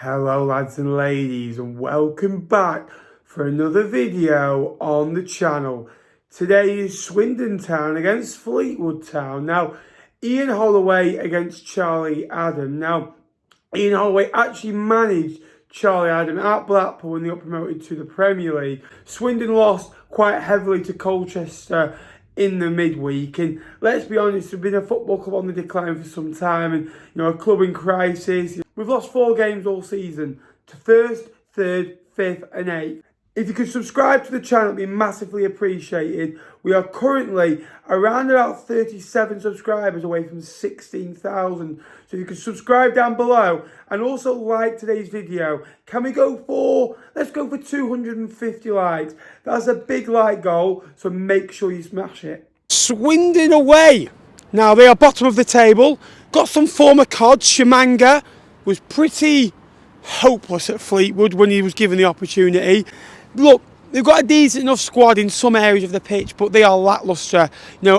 Hello lads and ladies, and welcome back for another video on the channel. Today is Swindon Town against Fleetwood Town. Now, Ian Holloway against Charlie Adam. Now, Ian Holloway actually managed Charlie Adam at Blackpool when they got promoted to the Premier League. Swindon lost quite heavily to Colchester in the midweek, and let's be honest, we've been a football club on the decline for some time, and a club in crisis. We've lost 4 games all season to 1st, 3rd, 5th and 8th. If you could subscribe to the channel, it'd be massively appreciated. We are currently around about 37 subscribers away from 16,000. So if you could subscribe down below and also like today's video. Can we go for, let's go for 250 likes. That's a big like goal, so make sure you smash it. Swindon away. Now they are bottom of the table. Got some former COD. Shimanga was pretty hopeless at Fleetwood when he was given the opportunity. Look, they've got a decent enough squad in some areas of the pitch, but they are lacklustre.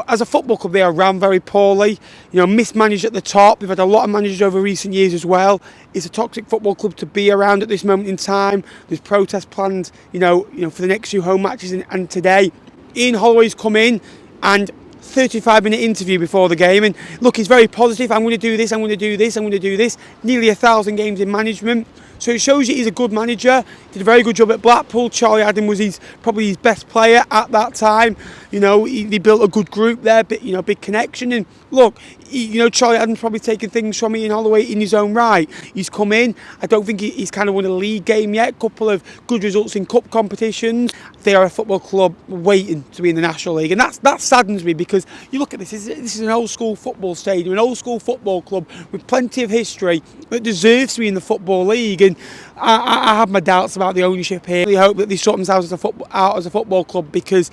As a football club, they are run very poorly. Mismanaged at the top. They've had a lot of managers over recent years as well. It's a toxic football club to be around at this moment in time. There's protests planned, for the next 2 home matches and today. Ian Holloway's come in and 35-minute interview before the game, and look, he's very positive. I'm going to do this, I'm going to do this, I'm going to do this. Nearly 1,000 games in management, so it shows you he's a good manager. Did a very good job at Blackpool. Charlie Adam was probably his best player at that time. They built a good group there, big connection. And look, Charlie Adam's probably taken things from Ian Holloway in his own right. He's come in. I don't think he's kind of won a league game yet. Couple of good results in cup competitions. They are a football club waiting to be in the National League, and that saddens me, because you look at this. This is an old school football stadium, an old school football club with plenty of history that deserves to be in the Football League. And I have my doubts about the ownership here. I really hope that they sort themselves out as a football club, because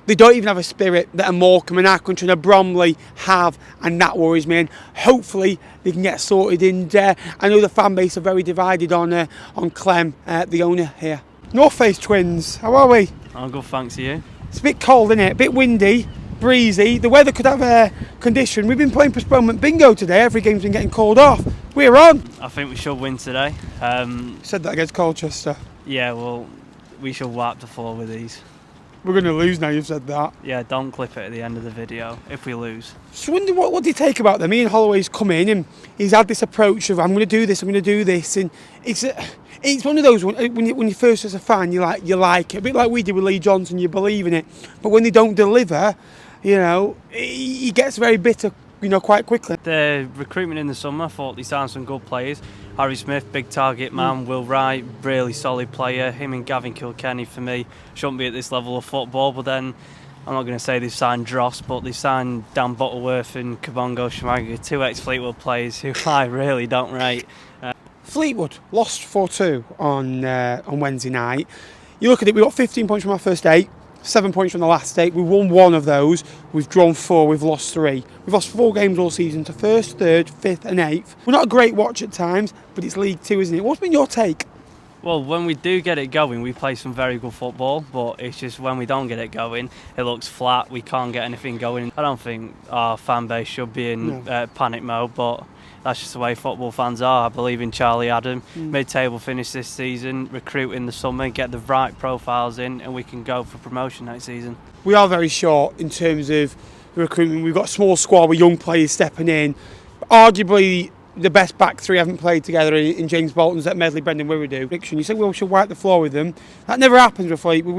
they don't even have a spirit that a Morecambe and Accrington and a Bromley have, and that worries me. And hopefully they can get sorted. And I know the fan base are very divided on Clem, the owner here. North Face Twins, how are we? I'm good, thanks to you. It's a bit cold, isn't it? A bit windy, breezy. The weather could have a condition. We've been playing postponement bingo today. Every game's been getting called off. We're on. I think we should win today. Said that against Colchester. Yeah, well, we should wipe the floor with these. We're going to lose now, you've said that. Yeah, don't clip it at the end of the video if we lose. So what do you take about them? Ian Holloway's come in and he's had this approach of, I'm going to do this, I'm going to do this. And it's one of those, when you first as a fan, you like it. A bit like we did with Lee Johnson, you believe in it. But when they don't deliver, he gets very bitter, quite quickly. The recruitment in the summer, I thought they signed some good players. Harry Smith, big target man. Will Wright, really solid player. Him and Gavin Kilkenny, for me, shouldn't be at this level of football. But then, I'm not going to say they've signed Dross, but they've signed Dan Butterworth and Kabongo Shimanga, 2 ex-Fleetwood players who I really don't rate. Fleetwood lost 4-2 on Wednesday night. You look at it, we got 15 points from our first 8. 7 points from the last 8. We won 1 of those. We've drawn 4. We've lost 3. We've lost 4 games all season to 1st, 3rd, 5th and 8th. We're not a great watch at times, but it's League 2, isn't it? What's been your take? Well, when we do get it going, we play some very good football, but it's just when we don't get it going, it looks flat. We can't get anything going. I don't think our fan base should be in panic mode, but that's just the way football fans are. I believe in Charlie Adam. Mid-table finish this season, recruit in the summer, get the right profiles in, and we can go for promotion next season. We are very short in terms of recruitment. We've got a small squad with young players stepping in. Arguably, the best back 3 haven't played together in James Bolton's at Medley, Brendan Wirredu. You said we should wipe the floor with them. That never happens with Fleetwood.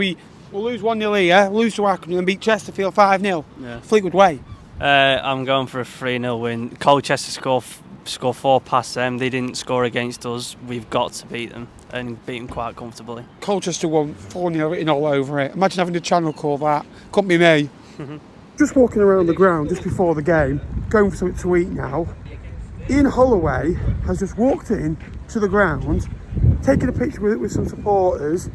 We'll lose 1-0 here, lose to Accrington and beat Chesterfield 5-0. Yeah. Fleetwood way. I'm going for a 3-0 win. Colchester score 4 past them. They didn't score against us. We've got to beat them and beat them quite comfortably. Colchester won 4-0 written all over it. Imagine having a channel call that. Couldn't be me. Just walking around the ground just before the game, going for something to eat now. Ian Holloway has just walked in to the ground, taken a picture with some supporters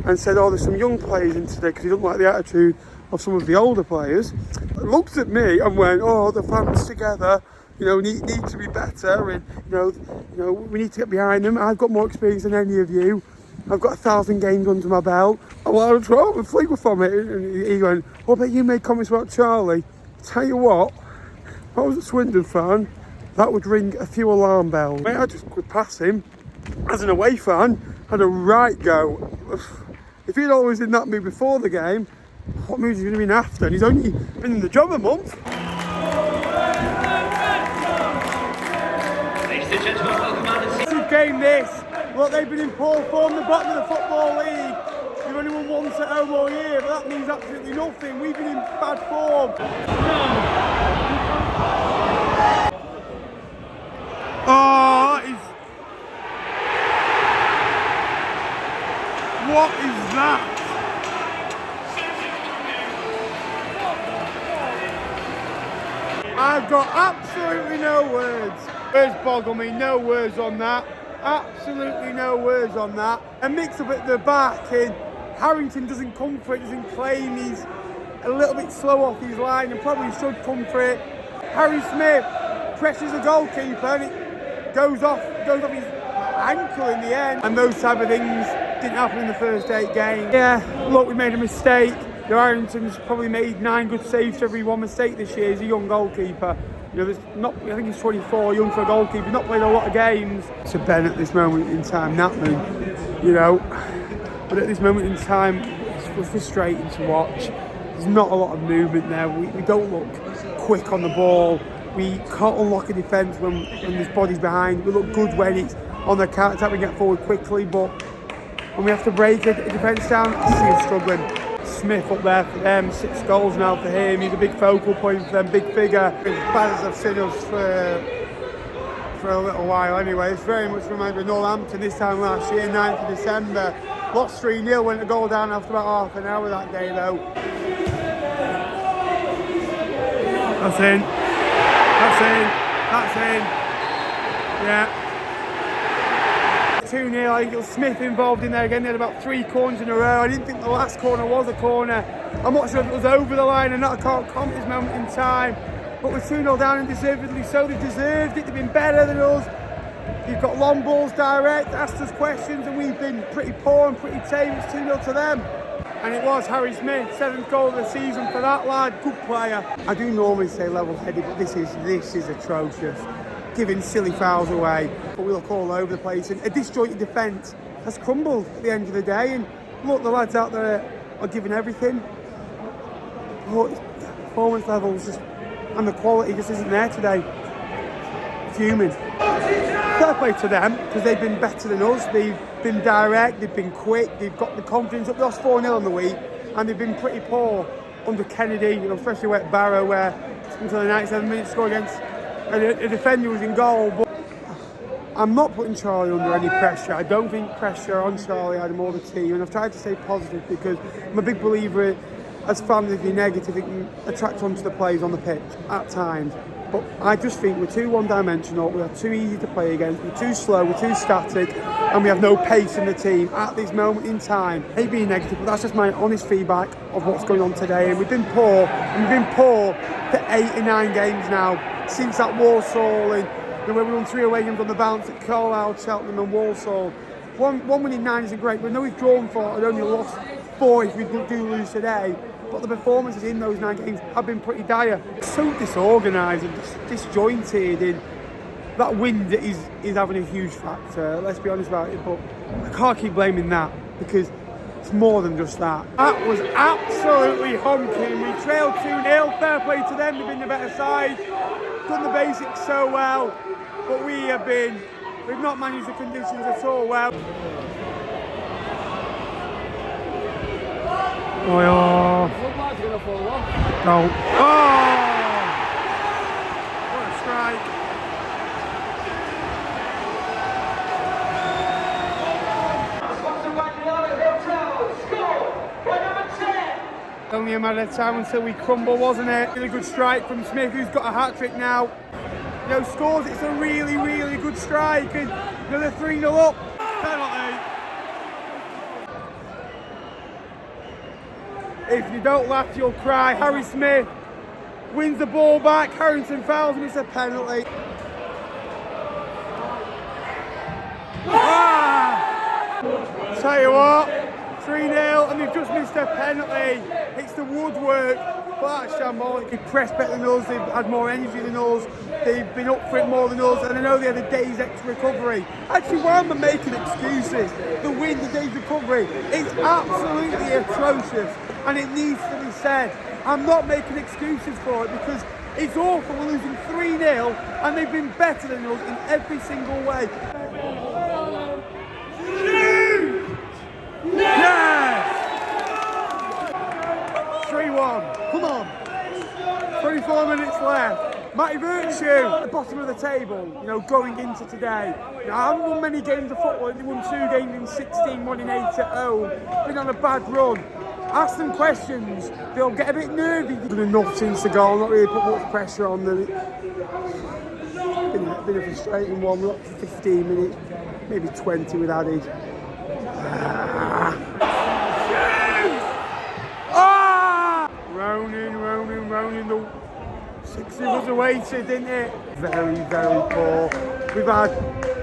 and said, there's some young players in today, because he doesn't like the attitude of some of the older players. Looked at me and went, the fans together, need to be better, and we need to get behind them. I've got more experience than any of you. I've got 1,000 games under my belt. I'm like, Fleetwood from it. And he went, what about you made comments about Charlie? Tell you what, if I was a Swindon fan, that would ring a few alarm bells. Mate, I just could pass him. as an away fan, had a right go. If he'd always in that mood before the game, what mood is he going to be in after? And he's only been in the job a month. Massive game this. Look, they've been in poor form, the bottom of the Football League. They've only won once at home all year, but that means absolutely nothing. We've been in bad form. Oh, that is... What is that? I've got absolutely no words. Words boggle me, no words on that. Absolutely no words on that. A mix up at the back, and Harrington doesn't come for it, doesn't claim. He's a little bit slow off his line and probably should come for it. Harry Smith pressures the goalkeeper and it goes off his ankle in the end. And those type of things didn't happen in the first 8 games. Yeah, look, we made a mistake. Harrington's probably made 9 good saves to every 1 mistake this year. He's a young goalkeeper. You know, there's not. I think he's 24, young for a goalkeeper. He's not played a lot of games. To Ben at this moment in time, Natman, you know. But at this moment in time, it's frustrating to watch. There's not a lot of movement there. We don't look quick on the ball. We can't unlock a defence when his body's behind. We look good when it's on the counter attack. We get forward quickly, but when we have to break a defence down, I see him struggling. Smith up there for them, 6 goals now for him. He's a big focal point for them, big figure. As bad as I've seen us for a little while anyway. It's very much reminded of Northampton this time last year, 9th of December. Lost 3-0, went a goal down after about half an hour that day though. That's in. That's in. That's in. Yeah. 2-0, I think it was Smith involved in there again. They had about 3 corners in a row. I didn't think the last corner was a corner. I'm not sure if it was over the line or not. I can't comment at this moment in time. But we're 2-0 down and deservedly so. They deserved it. They've been better than us. You've got long balls direct, asked us questions, and we've been pretty poor and pretty tame. It's 2-0 to them. And it was Harry Smith, 7th goal of the season for that lad. Good player. I do normally say level-headed, but this is atrocious. Giving silly fouls away, but we look all over the place, and a disjointed defence has crumbled at the end of the day. And look, the lads out there are giving everything, but performance levels just, and the quality just isn't there today. Fuming. Fair play to them, because they've been better than us. They've been direct, they've been quick, they've got the confidence up. They lost 4-0 on the week, and they've been pretty poor under Kennedy, you know, especially at Barrow, where until the 97 minutes score against a defender was in goal. But I'm not putting Charlie under any pressure. I don't think pressure on Charlie had more the team, and I've tried to stay positive because I'm a big believer as fans, if you're negative, it can attract onto the players on the pitch at times. But I just think we're too one-dimensional, we are too easy to play against, we're too slow, we're too static, and we have no pace in the team at this moment in time. I hate being negative, but that's just my honest feedback of what's going on today. And we've been poor, for 8 or 9 games now, since that Walsall, and you know, when we won 3 away games on the bounce at Carlisle, Cheltenham and Walsall. One win in 9 isn't great, but I know we've drawn 4 and only lost 4 if we do lose today. But the performances in those 9 games have been pretty dire. So disorganised and disjointed, and that wind is having a huge factor, let's be honest about it. But I can't keep blaming that, because it's more than just that. That was absolutely honking. We trailed 2-0, fair play to them, they've been the better side, done the basics so well, but we've not managed the conditions at all well. Oh, goal. Oh! What a strike. Only a matter of time until we crumble, wasn't it? Really good strike from Smith, who's got a hat-trick now. You know, scores, it's a really, really good strike, and another 3-0 up. Penalty. If you don't laugh, you'll cry. Harry Smith wins the ball back. Harrington fouls him, it's a penalty. Tell you what, 3-0, and they've just missed a penalty. It's the woodwork, but that's shambolic. They pressed better than us, they've had more energy than us, they've been up for it more than us, and I know they had a day's extra recovery. Actually, why am I making excuses? The win, the day's recovery, it's absolutely atrocious, and it needs to be said. I'm not making excuses for it because it's awful. We're losing 3-0, and they've been better than us in every single way. Yes! 3-1. Come on. 24 minutes left. Matty Virtue at the bottom of the table, you know, going into today. You know, I haven't won many games of football. They won 2 games in 16, 1 in 8 at home. Been on a bad run. Ask them questions. They'll get a bit nervy. They've done enough since the goal, not really put much pressure on them. Been a frustrating one. We're up to 15 minutes, maybe 20 with added. Ronan, the 6 of us awaited, didn't it? Very, very poor. We've had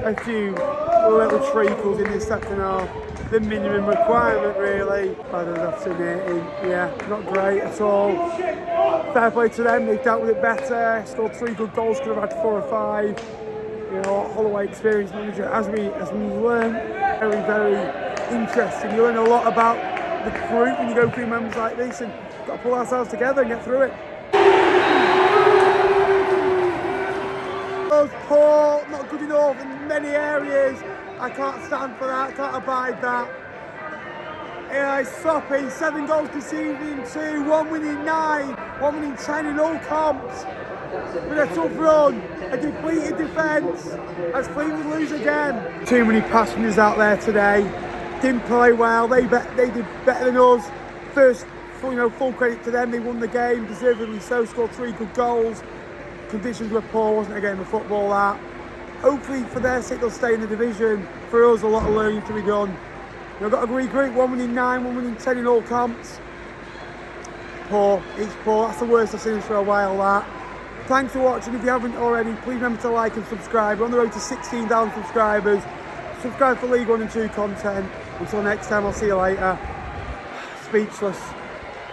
a few little treacles in the second half. The minimum requirement, really. Bad enough to yeah, not great at all. Fair play to them, they've dealt with it better. Scored 3 good goals, could have had 4 or 5. You know, Holloway experienced manager, as we learn. Very, very interesting. You learn a lot about the group when you go through moments like this, and got to pull ourselves together and get through it. Poor, not good enough in many areas. I can't stand for that, can't abide that. Yeah, it's sloppy. 7 goals conceded in 2, 1 winning 9, 1 winning 10 in all comps. With a tough run, a depleted defence, as Fleetwood lose again. Too many passengers out there today. Didn't play well. They did better than us. First, full credit to them. They won the game, deservedly so. Scored 3 good goals. Conditions were poor. Wasn't a game of football that. Hopefully, for their sake, they'll stay in the division. For us, a lot of learning to be done. We've got to regroup. 1 winning 9, 1 winning 10 in all comps. Poor. It's poor. That's the worst I've seen for a while. That. Thanks for watching. If you haven't already, please remember to like and subscribe. We're on the road to 16,000 subscribers. Subscribe for League 1 and 2 content. Until next time, I'll see you later. Speechless.